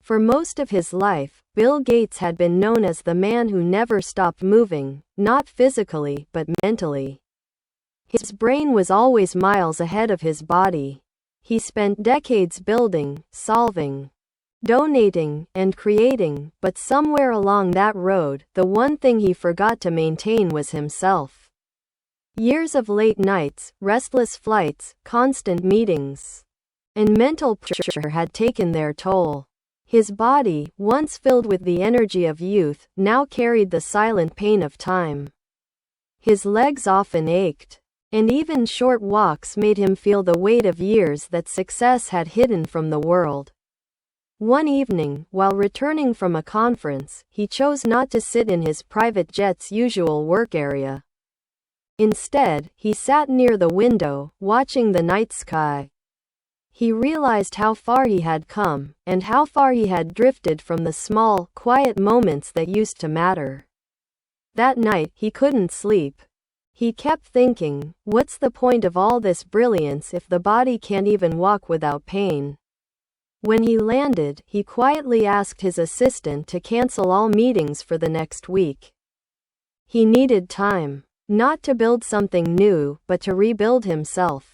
For most of his life, Bill Gates had been known as the man who never stopped moving, not physically but mentally. His brain was always miles ahead of his body. He spent decades building, solving, donating, and creating, but somewhere along that road, the one thing he forgot to maintain was himself. Years of late nights, restless flights, constant meetings, and mental pressure had taken their toll. His body, once filled with the energy of youth, now carried the silent pain of time. His legs often ached, and even short walks made him feel the weight of years that success had hidden from the world. One evening, while returning from a conference, he chose not to sit in his private jet's usual work area. Instead, he sat near the window, watching the night sky. He realized how far he had come, and how far he had drifted from the small, quiet moments that used to matter. That night, he couldn't sleep. He kept thinking, what's the point of all this brilliance if the body can't even walk without pain? When he landed, he quietly asked his assistant to cancel all meetings for the next week. He needed time, not to build something new, but to rebuild himself.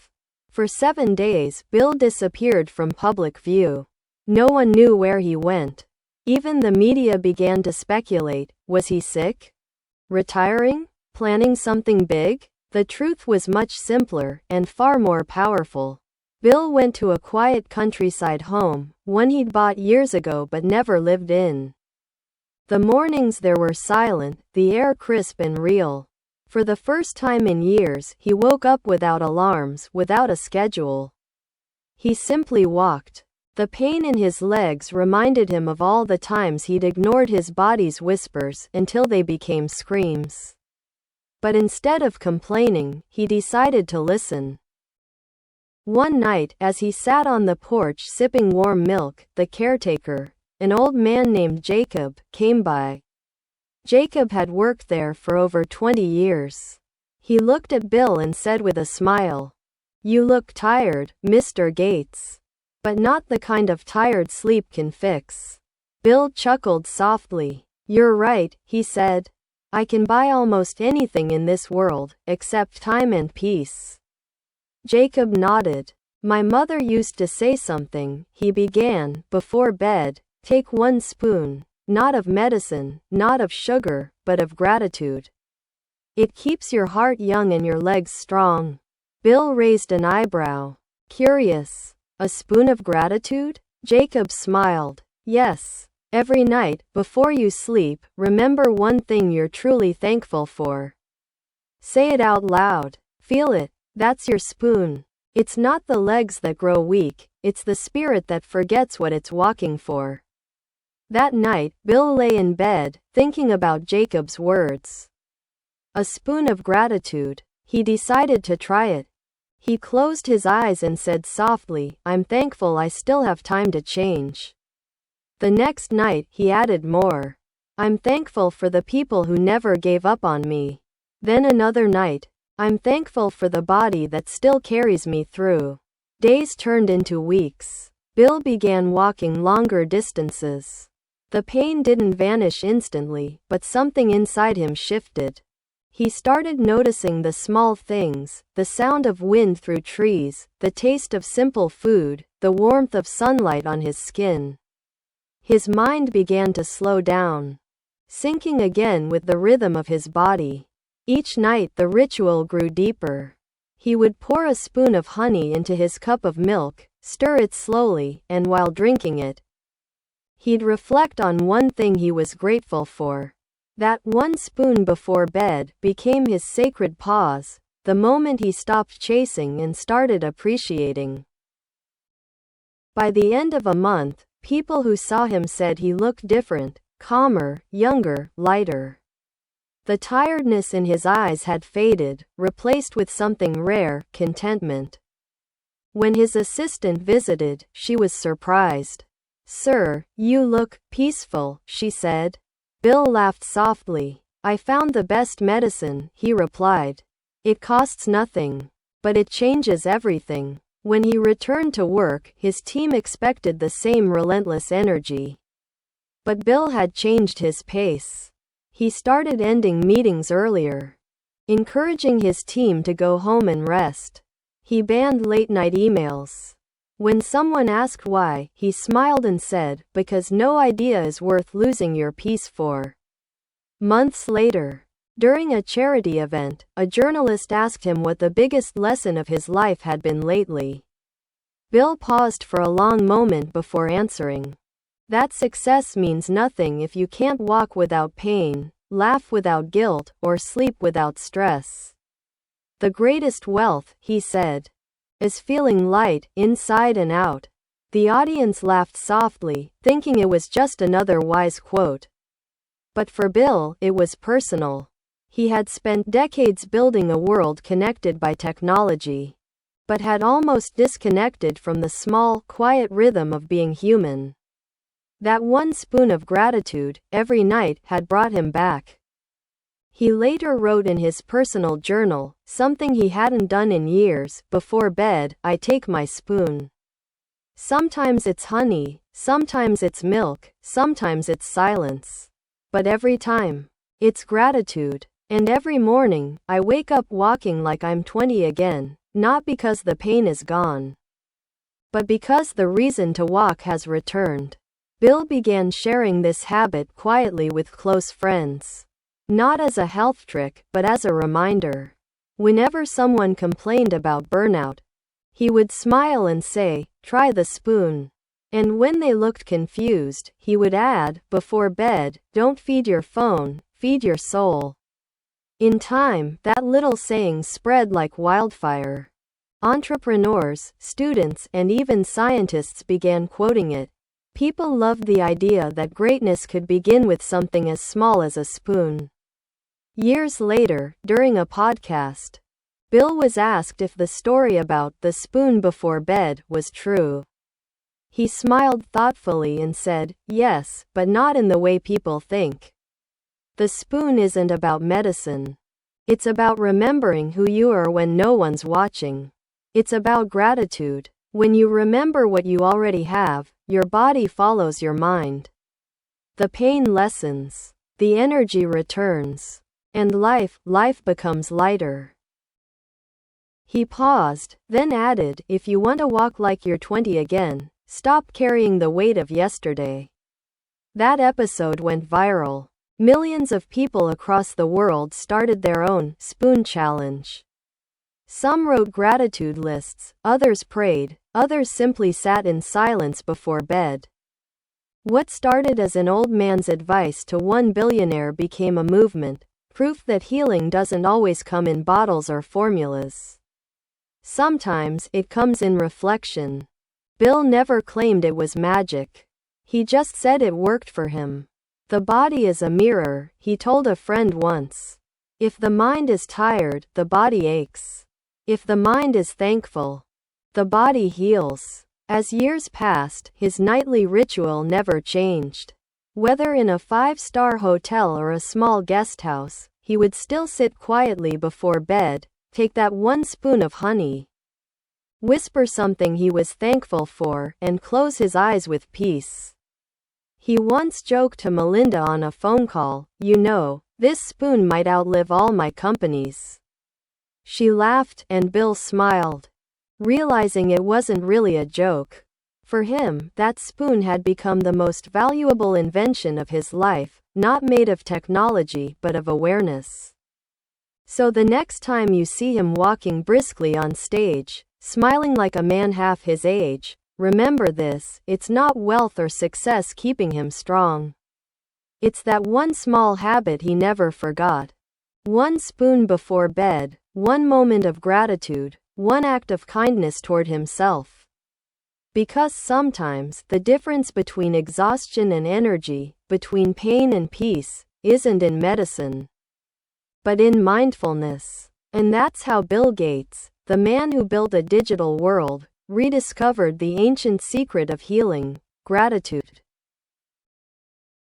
For 7 days, Bill disappeared from public view. No one knew where he went. Even the media began to speculate, was he sick? Retiring? Planning something big? The truth was much simpler, and far more powerful. Bill went to a quiet countryside home, one he'd bought years ago but never lived in. The mornings there were silent, the air crisp and real. For the first time in years, he woke up without alarms, without a schedule. He simply walked. The pain in his legs reminded him of all the times he'd ignored his body's whispers until they became screams. But instead of complaining, he decided to listen. One night, as he sat on the porch sipping warm milk, the caretaker, an old man named Jacob, came by. Jacob had worked there for over 20 years. He looked at Bill and said with a smile, "You look tired, Mr. Gates. But not the kind of tired sleep can fix." Bill chuckled softly. "You're right," he said. "I can buy almost anything in this world, except time and peace." Jacob nodded. "My mother used to say something," he began, "before bed. Take 1 spoon. Not of medicine, not of sugar, but of gratitude. It keeps your heart young and your legs strong." Bill raised an eyebrow. Curious. "A spoon of gratitude?" Jacob smiled. "Yes. Every night, before you sleep, remember one thing you're truly thankful for. Say it out loud. Feel it. That's your spoon. It's not the legs that grow weak, it's the spirit that forgets what it's walking for." That night, Bill lay in bed, thinking about Jacob's words. A spoon of gratitude. He decided to try it. He closed his eyes and said softly, "I'm thankful I still have time to change." The next night, he added more. "I'm thankful for the people who never gave up on me." Then another night, "I'm thankful for the body that still carries me through." Days turned into weeks. Bill began walking longer distances. The pain didn't vanish instantly, but something inside him shifted. He started noticing the small things, the sound of wind through trees, the taste of simple food, the warmth of sunlight on his skin. His mind began to slow down, syncing again with the rhythm of his body. Each night the ritual grew deeper. He would pour a spoon of honey into his cup of milk, stir it slowly, and while drinking it, he'd reflect on one thing he was grateful for. That one spoon before bed became his sacred pause, the moment he stopped chasing and started appreciating. By the end of a month, people who saw him said he looked different, calmer, younger, lighter. The tiredness in his eyes had faded, replaced with something rare, contentment. When his assistant visited, she was surprised. "Sir, you look peaceful," she said. Bill laughed softly. "I found the best medicine," he replied. "It costs nothing, but it changes everything." When he returned to work, his team expected the same relentless energy. But Bill had changed his pace. He started ending meetings earlier, encouraging his team to go home and rest. He banned late-night emails. When someone asked why, he smiled and said, "Because no idea is worth losing your peace for." Months later, during a charity event, a journalist asked him what the biggest lesson of his life had been lately. Bill paused for a long moment before answering. That success means nothing if you can't walk without pain, laugh without guilt, or sleep without stress. The greatest wealth, he said, is feeling light, inside and out. The audience laughed softly, thinking it was just another wise quote. But for Bill, it was personal. He had spent decades building a world connected by technology, but had almost disconnected from the small, quiet rhythm of being human. That one spoon of gratitude, every night, had brought him back. He later wrote in his personal journal, something he hadn't done in years, "Before bed, I take my spoon. Sometimes it's honey, sometimes it's milk, sometimes it's silence. But every time, it's gratitude. And every morning, I wake up walking like I'm 20 again, not because the pain is gone, but because the reason to walk has returned." Bill began sharing this habit quietly with close friends. Not as a health trick, but as a reminder. Whenever someone complained about burnout, he would smile and say, "Try the spoon." And when they looked confused, he would add, "Before bed, don't feed your phone, feed your soul." In time, that little saying spread like wildfire. Entrepreneurs, students, and even scientists began quoting it. People loved the idea that greatness could begin with something as small as a spoon. Years later, during a podcast, Bill was asked if the story about the spoon before bed was true. He smiled thoughtfully and said, "Yes, but not in the way people think. The spoon isn't about medicine. It's about remembering who you are when no one's watching. It's about gratitude. When you remember what you already have, your body follows your mind. The pain lessens, the energy returns, and life becomes lighter." He paused, then added, "If you want to walk like you're 20 again, stop carrying the weight of yesterday." That episode went viral. Millions of people across the world started their own spoon challenge. Some wrote gratitude lists, others prayed, others simply sat in silence before bed. What started as an old man's advice to one billionaire became a movement, proof that healing doesn't always come in bottles or formulas. Sometimes it comes in reflection. Bill never claimed it was magic. He just said it worked for him. The body is a mirror, he told a friend once. If the mind is tired, the body aches. If the mind is thankful, the body heals. As years passed, his nightly ritual never changed. Whether in a 5-star hotel or a small guest house, he would still sit quietly before bed, take that one spoon of honey, whisper something he was thankful for, and close his eyes with peace. He once joked to Melinda on a phone call, "You know, this spoon might outlive all my companies." She laughed, and Bill smiled, realizing it wasn't really a joke. For him, that spoon had become the most valuable invention of his life, not made of technology but of awareness. So the next time you see him walking briskly on stage, smiling like a man half his age, remember this: it's not wealth or success keeping him strong. It's that one small habit he never forgot. One spoon before bed, one moment of gratitude, one act of kindness toward himself. Because sometimes the difference between exhaustion and energy, between pain and peace, isn't in medicine, but in mindfulness. And that's how Bill Gates, the man who built a digital world, rediscovered the ancient secret of healing: gratitude.